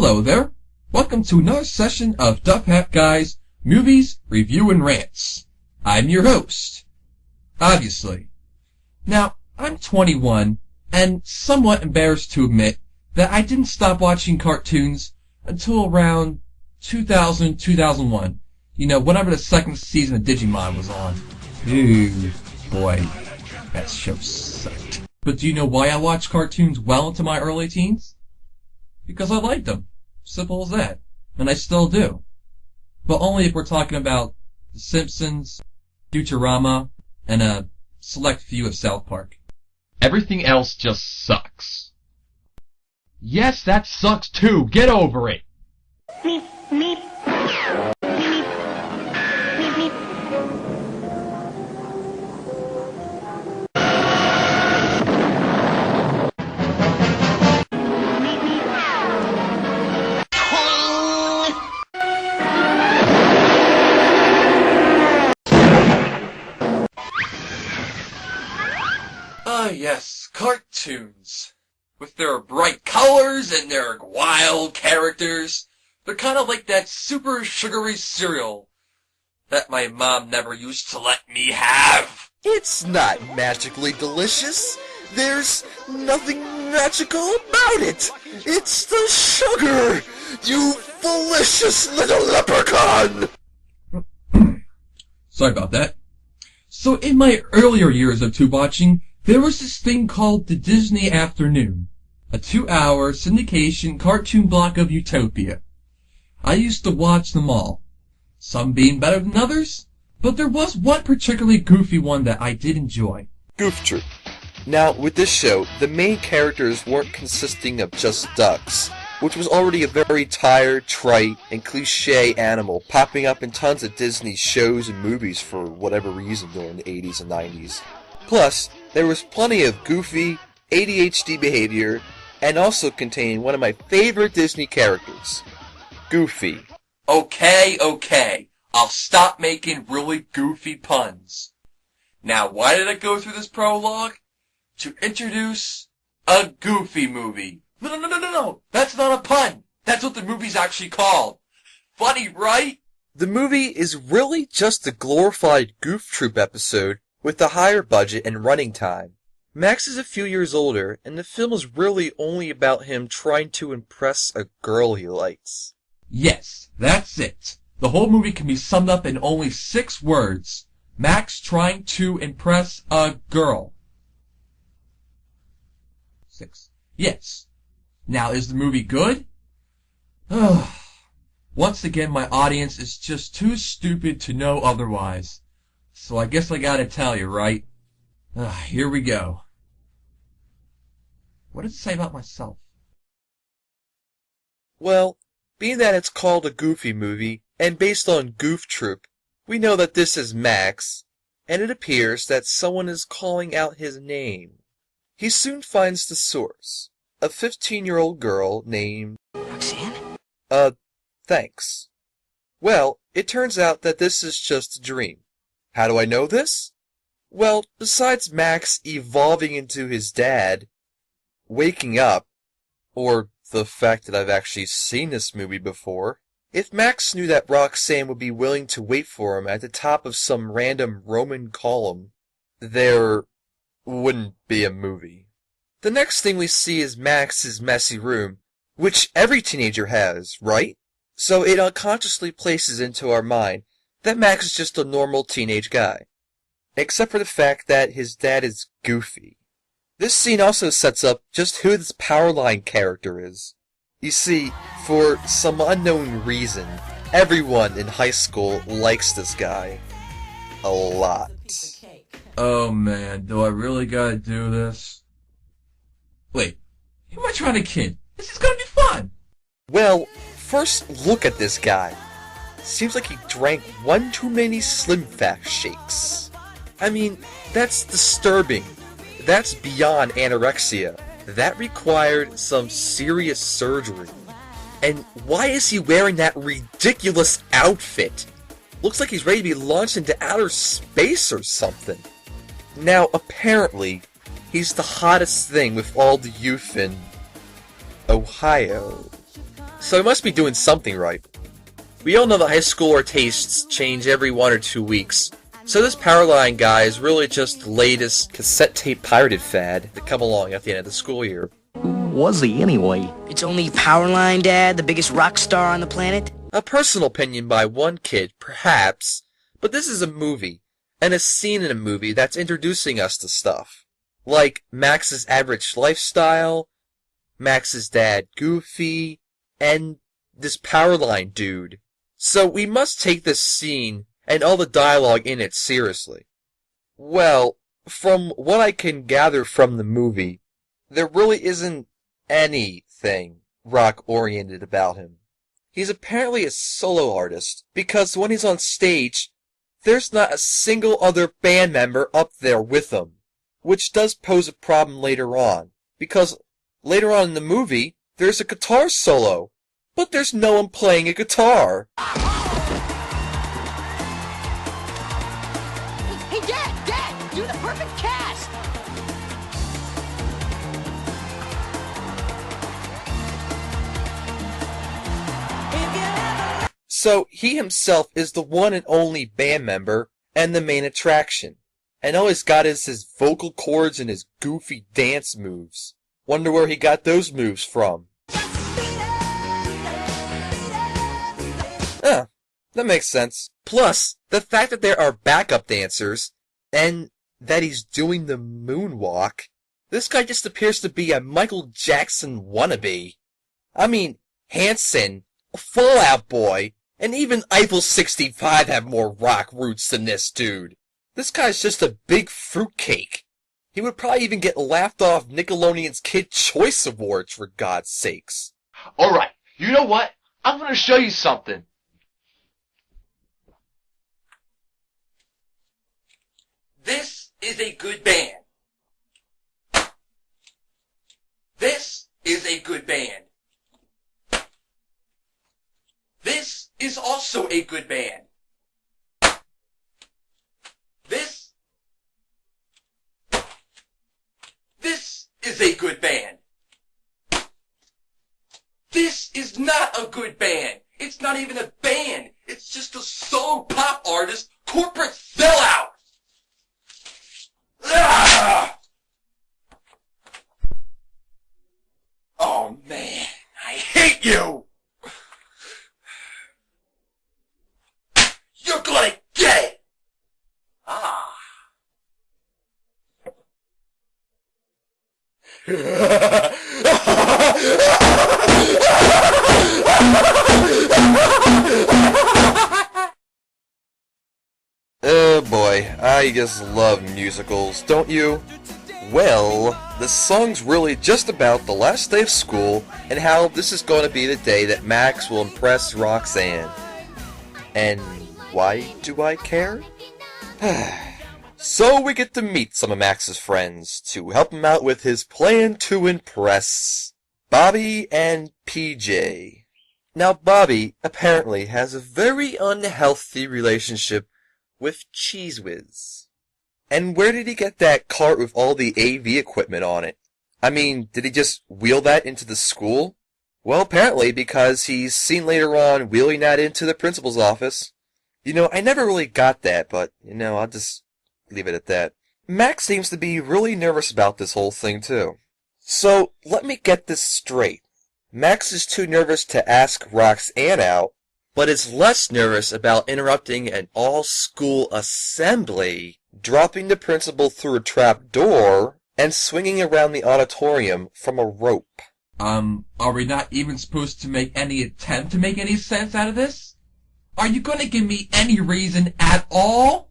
Hello there. Welcome to another session of Duff Hat Guy's Movies, Review, and Rants. I'm your host. Obviously. Now, I'm 21, and somewhat embarrassed to admit that I didn't stop watching cartoons until around 2000, 2001. You know, whenever the second season of Digimon was on. Ooh, boy, that show sucked. But do you know why I watched cartoons well into my early teens? Because I liked them. Simple as that. And I still do. But only if we're talking about The Simpsons, Futurama, and a select few of South Park. Everything else just sucks. Yes, that sucks too. Get over it. Meep, meep. Meep, meep. Meep, meep. Meep, meep. Ah, yes, cartoons. With their bright colors and their wild characters. They're kind of like that super sugary cereal that my mom never used to let me have. It's not magically delicious. There's nothing magical about it. It's the sugar, you delicious little leprechaun! Sorry about that. So in my earlier years of tube watching, there was this thing called the Disney Afternoon, a 2-hour syndication cartoon block of utopia. I used to watch them all, some being better than others, but there was one particularly goofy one that I did enjoy. Goof Troop. Now, with this show, the main characters weren't consisting of just ducks, which was already a very tired, trite, and cliché animal popping up in tons of Disney shows and movies for whatever reason during the 80s and 90s. Plus, there was plenty of goofy, ADHD behavior, and also contained one of my favorite Disney characters, Goofy. Okay, I'll stop making really goofy puns. Now, why did I go through this prologue? To introduce a Goofy movie. No, that's not a pun. That's what the movie's actually called. Funny, right? The movie is really just a glorified Goof Troop episode with a higher budget and running time. Max is a few years older, and the film is really only about him trying to impress a girl he likes. Yes, that's it. The whole movie can be summed up in only 6 words. Max trying to impress a girl. 6. Yes. Now, is the movie good? Once again, my audience is just too stupid to know otherwise. So I guess I gotta tell you, right? Here we go. What does it say about myself? Well, being that it's called a Goofy movie, and based on Goof Troop, we know that this is Max, and it appears that someone is calling out his name. He soon finds the source, a 15-year-old girl named... Roxanne? Thanks. Well, it turns out that this is just a dream. How do I know this? Well, besides Max evolving into his dad, waking up, or the fact that I've actually seen this movie before, if Max knew that Roxanne would be willing to wait for him at the top of some random Roman column, there wouldn't be a movie. The next thing we see is Max's messy room, which every teenager has, right? So it unconsciously places into our mind that Max is just a normal teenage guy. Except for the fact that his dad is goofy. This scene also sets up just who this Powerline character is. You see, for some unknown reason, everyone in high school likes this guy. A lot. Oh man, do I really gotta do this? Wait, who am I trying to kid? This is gonna be fun! Well, first look at this guy. Seems like he drank one too many Slim Fast shakes. I mean, that's disturbing. That's beyond anorexia. That required some serious surgery. And why is he wearing that ridiculous outfit? Looks like he's ready to be launched into outer space or something. Now, apparently, he's the hottest thing with all the youth in Ohio. so he must be doing something right. We all know that high schooler tastes change every 1 or 2 weeks, so this Powerline guy is really just the latest cassette tape pirated fad to come along at the end of the school year. Who was he anyway? It's only Powerline, Dad, the biggest rock star on the planet? A personal opinion by one kid, perhaps, but this is a movie, and a scene in a movie that's introducing us to stuff. Like Max's average lifestyle, Max's dad Goofy, and this Powerline dude. So we must take this scene and all the dialogue in it seriously. Well, from what I can gather from the movie, there really isn't anything rock-oriented about him. He's apparently a solo artist, because when he's on stage, there's not a single other band member up there with him, which does pose a problem later on, because later on in the movie, there's a guitar solo, but there's no one playing a guitar. Hey, Dad! You're the perfect cast! So he himself is the one and only band member and the main attraction. And all he's got is his vocal cords and his goofy dance moves. Wonder where he got those moves from. That makes sense. Plus, the fact that there are backup dancers, and that he's doing the moonwalk, this guy just appears to be a Michael Jackson wannabe. I mean, Hanson, Fall Out Boy, and even Eiffel 65 have more rock roots than this dude. This guy's just a big fruitcake. He would probably even get laughed off Nickelodeon's Kid Choice Awards, for God's sakes. Alright, you know what? I'm gonna show you something. This is a good band. This is a good band. This is also a good band. This is a good band. This is not a good band. It's not even a band. It's just a solo pop artist corporate sellout. Ah! Oh man, I hate you! You're gonna get it! Ah. Oh boy, I just love musicals, don't you? Well, the song's really just about the last day of school and how this is going to be the day that Max will impress Roxanne. And why do I care? So we get to meet some of Max's friends to help him out with his plan to impress Bobby and PJ. Now Bobby apparently has a very unhealthy relationship with Cheese Whiz. And where did he get that cart with all the AV equipment on it? I mean, did he just wheel that into the school? Well, apparently, because he's seen later on wheeling that into the principal's office. You know, I never really got that, but, I'll just leave it at that. Max seems to be really nervous about this whole thing, too. So, let me get this straight. Max is too nervous to ask Roxanne out, but is less nervous about interrupting an all-school assembly, dropping the principal through a trap door, and swinging around the auditorium from a rope. Are we not even supposed to make any attempt to make any sense out of this? Are you gonna give me any reason at all?